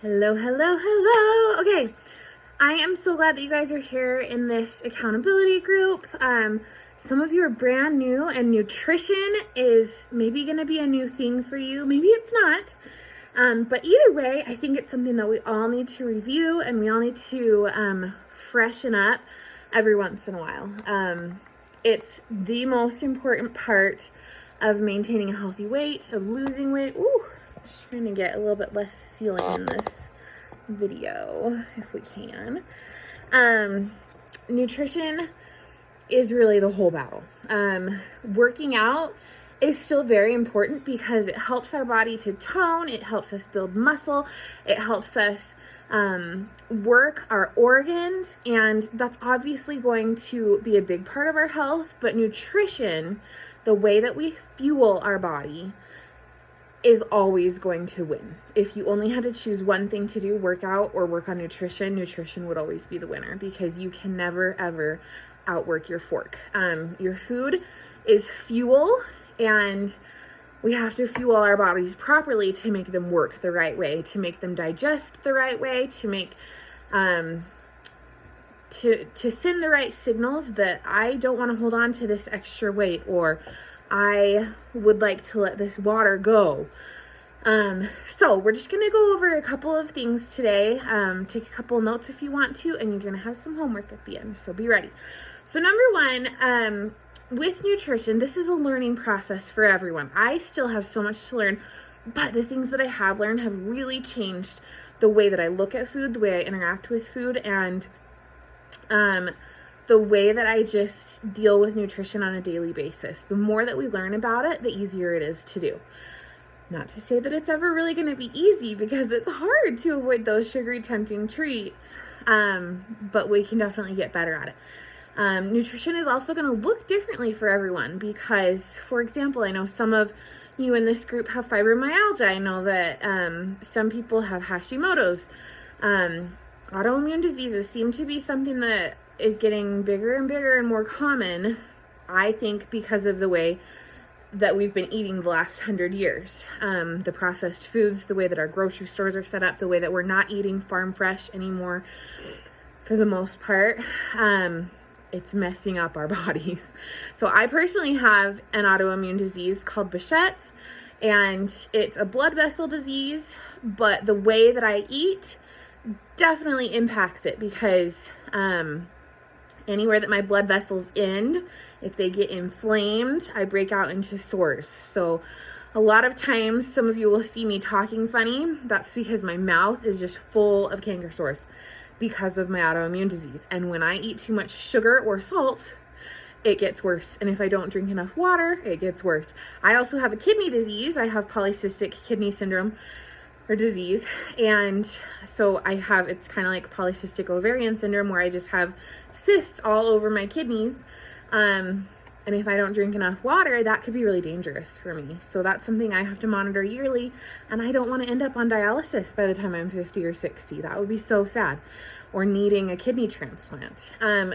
Hello, hello, hello. Okay, I am so glad that you guys are here in this accountability group. Some of you are brand new, and nutrition is maybe going to be a new thing for you. Maybe it's not. But either way, I think it's something that we all need to review, and we all need to freshen up every once in a while. It's the most important part of maintaining a healthy weight, of losing weight. Ooh, just trying to get a little bit less ceiling in this video if we can. Nutrition is really the whole battle. Working out is still very important because it helps our body to tone, it helps us build muscle, it helps us work our organs, and that's obviously going to be a big part of our health. But nutrition, the way that we fuel our body, is always going to win. If you only had to choose one thing to do, work out or work on nutrition, nutrition would always be the winner, because you can never ever outwork your fork. Your food is fuel, and we have to fuel our bodies properly to make them work the right way, to make them digest the right way, to make to send the right signals that I don't want to hold on to this extra weight, or I would like to let this water go. So we're just going to go over a couple of things today. Take a couple of notes if you want to, and you're going to have some homework at the end, so be ready. So number one, with nutrition, this is a learning process for everyone. I still have so much to learn, but the things that I have learned have really changed the way that I look at food, the way I interact with food, and the way that I just deal with nutrition on a daily basis. The more that we learn about it, the easier it is to do. Not to say that it's ever really going to be easy, because it's hard to avoid those sugary, tempting treats, but we can definitely get better at it. Nutrition is also going to look differently for everyone because, for example, I know some of you in this group have fibromyalgia. I know that some people have Hashimoto's. Autoimmune diseases seem to be something that is getting bigger and bigger and more common, I think, because of the way that we've been eating the last 100 years. The processed foods, the way that our grocery stores are set up, the way that we're not eating farm fresh anymore for the most part. It's messing up our bodies. So I personally have an autoimmune disease called Behçet's, and it's a blood vessel disease, but the way that I eat definitely impacts it, because anywhere that my blood vessels end, if they get inflamed, I break out into sores. So a lot of times, some of you will see me talking funny. That's because my mouth is just full of canker sores because of my autoimmune disease. And when I eat too much sugar or salt, it gets worse. And if I don't drink enough water, it gets worse. I also have a kidney disease. I have polycystic kidney syndrome, or disease, and so it's kind of like polycystic ovarian syndrome, where I just have cysts all over my kidneys, and if I don't drink enough water, that could be really dangerous for me. So that's something I have to monitor yearly, and I don't want to end up on dialysis by the time I'm 50 or 60. That would be so sad, or needing a kidney transplant.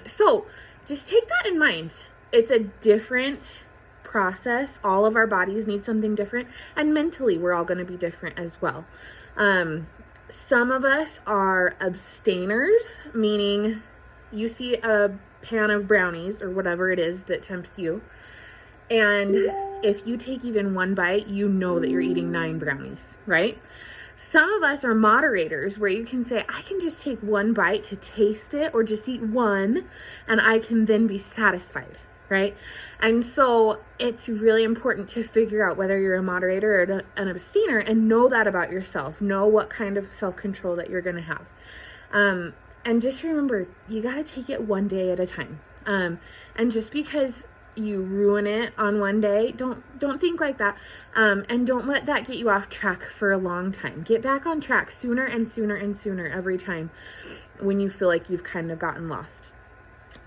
So just take that in mind. It's a different process. All of our bodies need something different, and mentally we're all going to be different as well. Some of us are abstainers, meaning you see a pan of brownies or whatever it is that tempts you, and if you take even one bite, you know that you're eating 9 brownies, right? Some of us are moderators, where you can say, I can just take one bite to taste it, or just eat one, and I can then be satisfied, right? And so it's really important to figure out whether you're a moderator or an abstainer, and know that about yourself. Know what kind of self-control that you're going to have. And just remember, you got to take it one day at a time. And just because you ruin it on one day, don't think like that. And don't let that get you off track for a long time. Get back on track sooner and sooner and sooner every time when you feel like you've kind of gotten lost.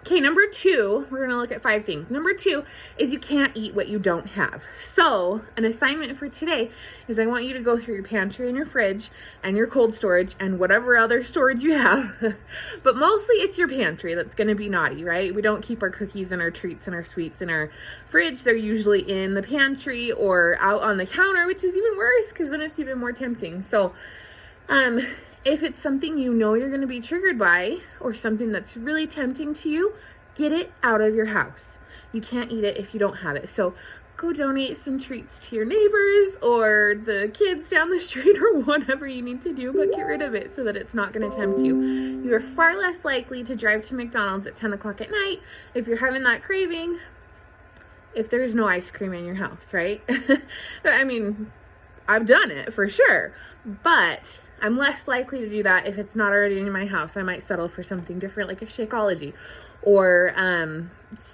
Okay, number 2, we're going to look at 5 things. Number 2 is you can't eat what you don't have. So an assignment for today is I want you to go through your pantry and your fridge and your cold storage and whatever other storage you have. But mostly it's your pantry that's going to be naughty, right? We don't keep our cookies and our treats and our sweets in our fridge. They're usually in the pantry or out on the counter, which is even worse because then it's even more tempting. So If it's something you know you're going to be triggered by, or something that's really tempting to you, get it out of your house. You can't eat it if you don't have it. So go donate some treats to your neighbors or the kids down the street or whatever you need to do, but get rid of it so that it's not going to tempt you. You are far less likely to drive to McDonald's at 10 o'clock at night if you're having that craving, if there's no ice cream in your house, right? I mean, I've done it for sure, but I'm less likely to do that if it's not already in my house. I might settle for something different, like a Shakeology. Or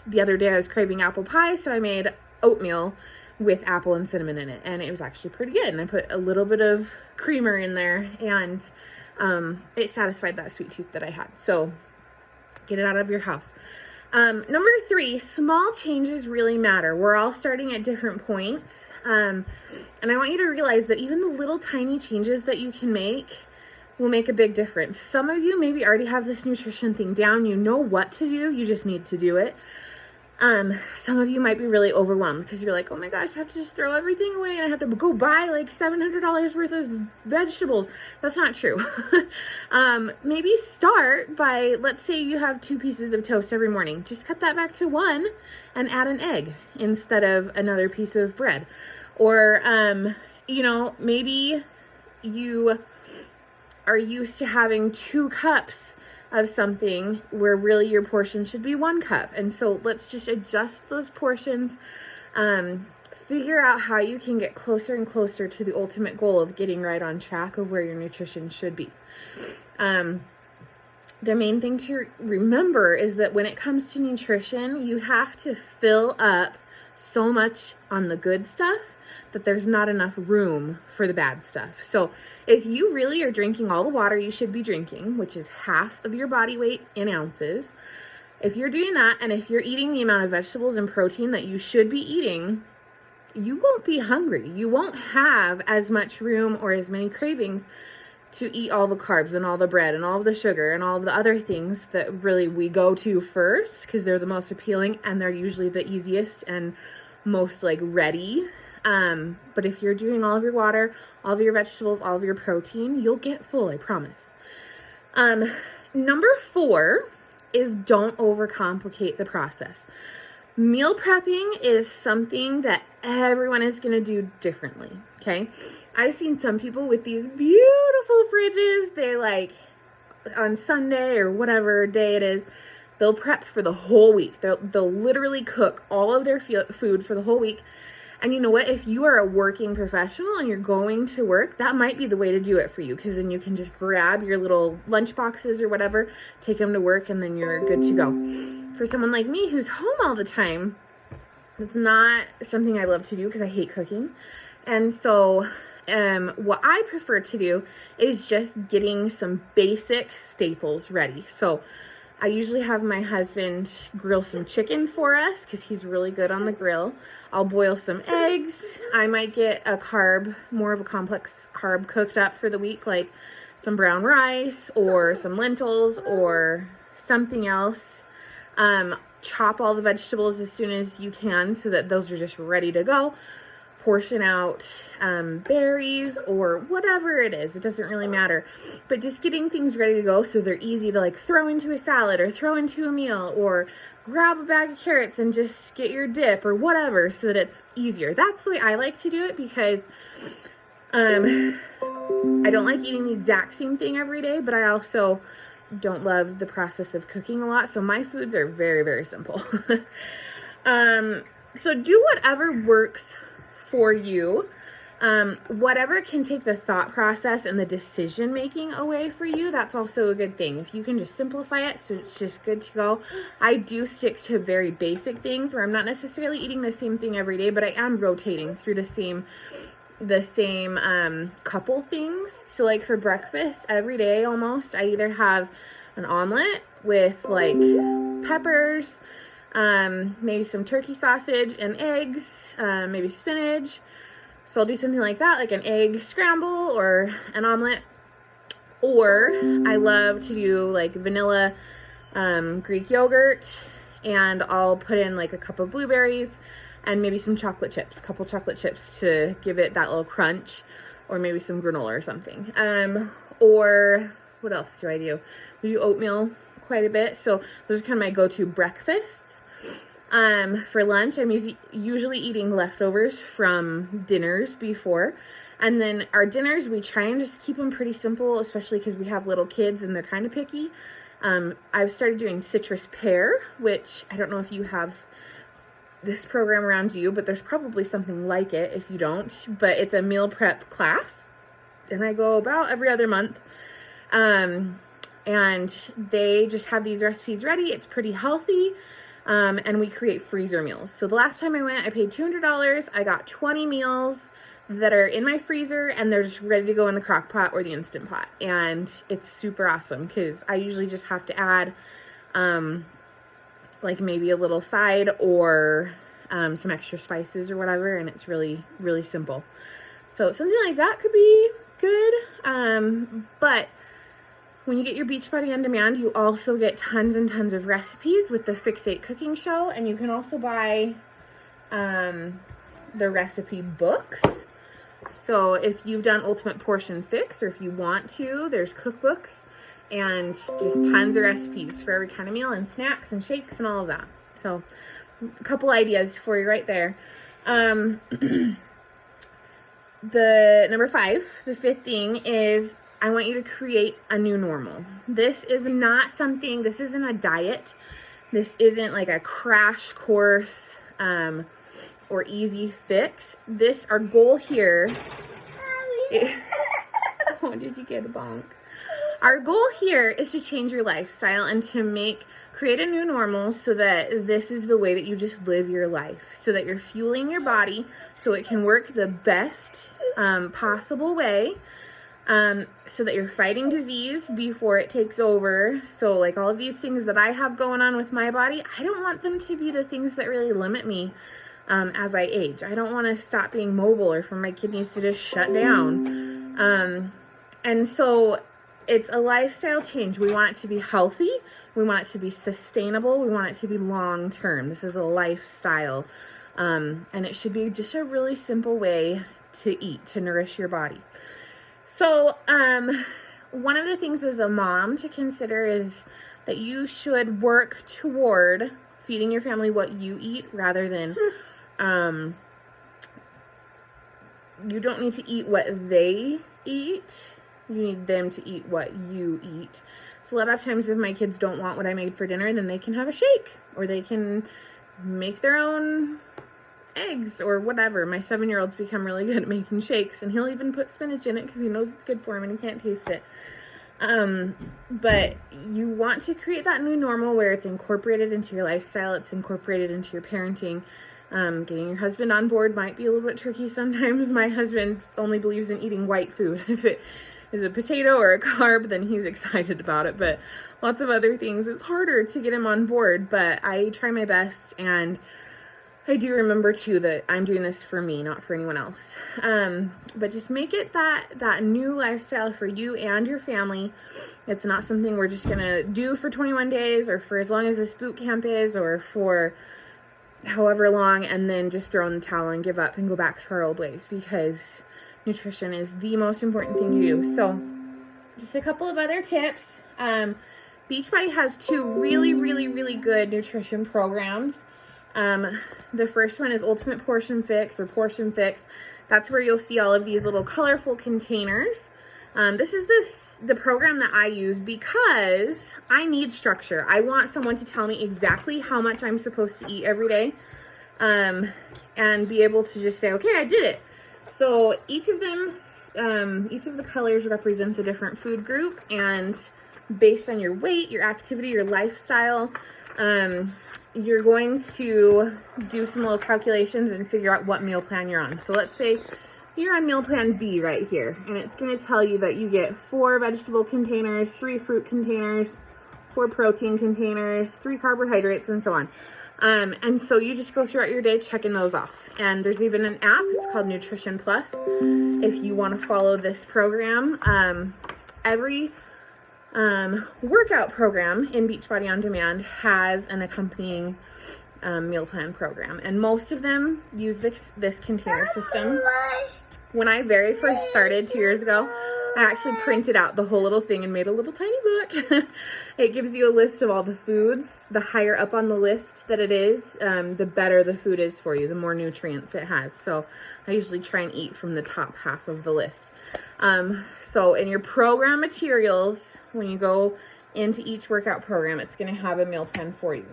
the other day I was craving apple pie, so I made oatmeal with apple and cinnamon in it, and it was actually pretty good. And I put a little bit of creamer in there, and it satisfied that sweet tooth that I had. So get it out of your house. Number 3, small changes really matter. We're all starting at different points. And I want you to realize that even the little tiny changes that you can make will make a big difference. Some of you maybe already have this nutrition thing down. You know what to do. You just need to do it. Some of you might be really overwhelmed because you're like, oh my gosh, I have to just throw everything away and I have to go buy like $700 worth of vegetables. That's not true. Maybe start by, let's say you have 2 pieces of toast every morning. Just cut that back to 1 and add an egg instead of another piece of bread. Or, maybe you are used to having 2 cups of something where really your portion should be 1 cup. And so let's just adjust those portions, figure out how you can get closer and closer to the ultimate goal of getting right on track of where your nutrition should be. The main thing to remember is that when it comes to nutrition, you have to fill up so much on the good stuff that there's not enough room for the bad stuff. So if you really are drinking all the water you should be drinking, which is half of your body weight in ounces, if you're doing that, and if you're eating the amount of vegetables and protein that you should be eating, you won't be hungry. You won't have as much room or as many cravings to eat all the carbs and all the bread and all of the sugar and all of the other things that really we go to first because they're the most appealing and they're usually the easiest and most ready. But if you're doing all of your water, all of your vegetables, all of your protein, you'll get full, I promise. Number 4 is don't overcomplicate the process. Meal prepping is something that everyone is going to do differently, okay? I've seen some people with these beautiful fridges. They on Sunday or whatever day it is, they'll prep for the whole week. They'll literally cook all of their food for the whole week. And you know what? If you are a working professional and you're going to work, that might be the way to do it for you, because then you can just grab your little lunch boxes or whatever, take them to work, and then you're good to go. For someone like me who's home all the time, it's not something I love to do because I hate cooking. And so what I prefer to do is just getting some basic staples ready. So I usually have my husband grill some chicken for us because he's really good on the grill. I'll boil some eggs. I might get a more of a complex carb cooked up for the week, like some brown rice or some lentils or something else. Chop all the vegetables as soon as you can so that those are just ready to go. Portion out berries or whatever it is. It doesn't really matter. But just getting things ready to go so they're easy to throw into a salad or throw into a meal, or grab a bag of carrots and just get your dip or whatever so that it's easier. That's the way I like to do it because I don't like eating the exact same thing every day, but I also don't love the process of cooking a lot. So my foods are very, very simple. So do whatever works for you. Whatever can take the thought process and the decision making away for you, that's also a good thing. If you can just simplify it so it's just good to go. I do stick to very basic things where I'm not necessarily eating the same thing every day, but I am rotating through the same couple things. So for breakfast every day almost, I either have an omelet with peppers, maybe some turkey sausage and eggs, maybe spinach. So I'll do something like that, like an egg scramble or an omelet. Or I love to do vanilla Greek yogurt, and I'll put in a cup of blueberries and maybe some chocolate chips, a couple chocolate chips to give it that little crunch, or maybe some granola or something. or what else do I do? We do oatmeal quite a bit. So those are kind of my go-to breakfasts. For lunch, I'm usually eating leftovers from dinners before. And then our dinners, we try and just keep them pretty simple, especially because we have little kids and they're kind of picky. I've started doing citrus pear, which I don't know if you have this program around you, but there's probably something like it if you don't. But it's a meal prep class, and I go about every other month. And they just have these recipes ready. It's pretty healthy. And we create freezer meals. So the last time I went, I paid $200. I got 20 meals that are in my freezer, and they're just ready to go in the crock pot or the Instant Pot. And it's super awesome because I usually just have to add like maybe a little side or some extra spices or whatever, and it's really, really simple. So something like that could be good. But when you get your Beachbody On Demand, you also get tons and tons of recipes with the Fix8 cooking show, and you can also buy the recipe books. So if you've done Ultimate Portion Fix, or if you want to, there's cookbooks and just tons of recipes for every kind of meal, and snacks and shakes and all of that. So a couple ideas for you right there. The number 5, the 5th thing is I want you to create a new normal. This is not something, this isn't a diet. This isn't like a crash course or easy fix. Our goal here, oh, did you get a bonk? Our goal here is to change your lifestyle and to create a new normal so that this is the way that you just live your life, so that you're fueling your body so it can work the best possible way, so that you're fighting disease before it takes over. So like all of these things that I have going on with my body, I don't want them to be the things that really limit me as I age. I don't want to stop being mobile or for my kidneys to just shut down. And so it's a lifestyle change. We want it to be healthy. We want it to be sustainable. We want it to be long-term. This is a lifestyle. And it should be just a really simple way to eat, to nourish your body. So one of the things as a mom to consider is that you should work toward feeding your family what you eat rather than, you don't need to eat what they eat. You need them to eat what you eat. So a lot of times if my kids don't want what I made for dinner, then they can have a shake or they can make their own eggs or whatever. My 7-year-old's become really good at making shakes, and he'll even put spinach in it because he knows it's good for him and he can't taste it. But you want to create that new normal where it's incorporated into your lifestyle, it's incorporated into your parenting. Getting your husband on board might be a little bit tricky sometimes. My husband only believes in eating white food. If it is a potato or a carb, then he's excited about it. But lots of other things, it's harder to get him on board. But I try my best, and I do remember too that I'm doing this for me, not for anyone else. But just make it that new lifestyle for you and your family. It's not something we're just gonna do for 21 days or for as long as this boot camp is, or for however long, and then just throw in the towel and give up and go back to our old ways, because nutrition is the most important thing you do. So just a couple of other tips. Beachbody has 2 really, really, really good nutrition programs. The first one is Ultimate Portion Fix or Portion Fix. That's where you'll see all of these little colorful containers. This is the program that I use because I need structure. I want someone to tell me exactly how much I'm supposed to eat every day, and be able to just say, okay, I did it. So each of them, each of the colors represents a different food group, and based on your weight, your activity, your lifestyle, you're going to do some little calculations and figure out what meal plan you're on. So let's say you're on meal plan B right here, and it's going to tell you that you get 4 vegetable containers, 3 fruit containers, 4 protein containers, 3 carbohydrates, and so on. And so you just go throughout your day checking those off. And there's even an app, it's called Nutrition Plus, if you want to follow this program. Every workout program in Beachbody On Demand has an accompanying meal plan program, and most of them use this container system. When I very first started 2 years ago, I actually printed out the whole little thing and made a little tiny book. It gives you a list of all the foods. The higher up on the list that it is, the better the food is for you, the more nutrients it has. So I usually try and eat from the top half of the list. So in your program materials, when you go into each workout program, it's going to have a meal plan for you.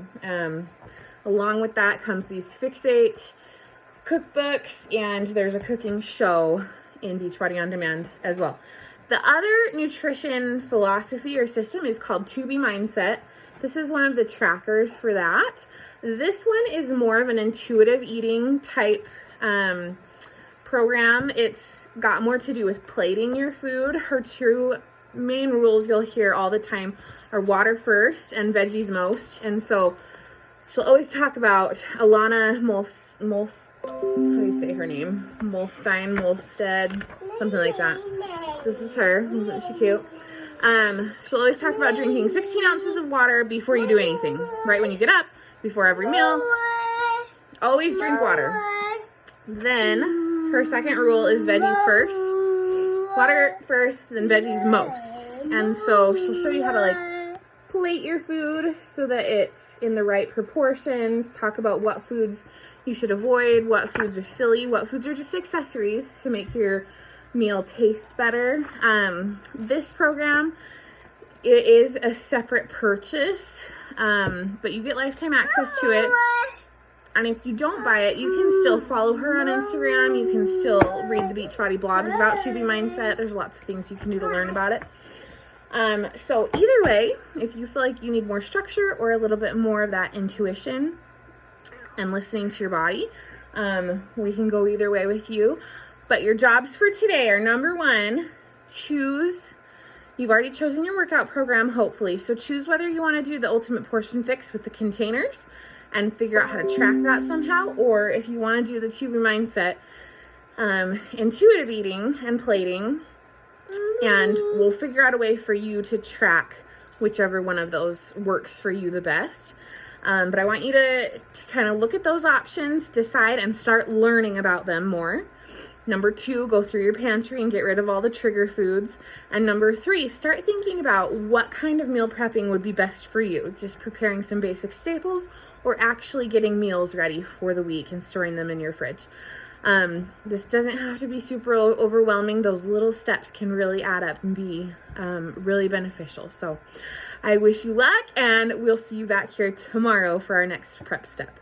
Along with that comes these Fix8 cookbooks, and there's a cooking show in Beachbody On Demand as well. The other nutrition philosophy or system is called To Be Mindset. This is one of the trackers for that. This one is more of an intuitive eating type program. It's got more to do with plating your food. Her two main rules you'll hear all the time are water first and veggies most. And so she'll always talk about Alana how do you say her name? Molstead, something like that. This is her. Isn't she cute? She'll always talk about drinking 16 ounces of water before you do anything. Right when you get up, before every meal, always drink water. Then her second rule is veggies first. Water first, then veggies most. And so she'll show you how to like plate your food so that it's in the right proportions, talk about what foods you should avoid, what foods are silly, what foods are just accessories to make your meal taste better. This program, it is a separate purchase, but you get lifetime access to it. And if you don't buy it, you can still follow her on Instagram. You can still read the Beachbody blogs about To Be Mindset. There's lots of things you can do to learn about it. So either way, if you feel like you need more structure or a little bit more of that intuition and listening to your body, we can go either way with you. But your jobs for today are, number one, you've already chosen your workout program, hopefully. So choose whether you want to do the Ultimate Portion Fix with the containers and figure out how to track that somehow, or if you want to do the To Be Mindset, intuitive eating and plating, and we'll figure out a way for you to track whichever one of those works for you the best. But I want you to kind of look at those options, decide, and start learning about them more. Number two, go through your pantry and get rid of all the trigger foods. And number three, start thinking about what kind of meal prepping would be best for you. Just preparing some basic staples or actually getting meals ready for the week and storing them in your fridge. This doesn't have to be super overwhelming. Those little steps can really add up and be really beneficial. So I wish you luck, and we'll see you back here tomorrow for our next prep step.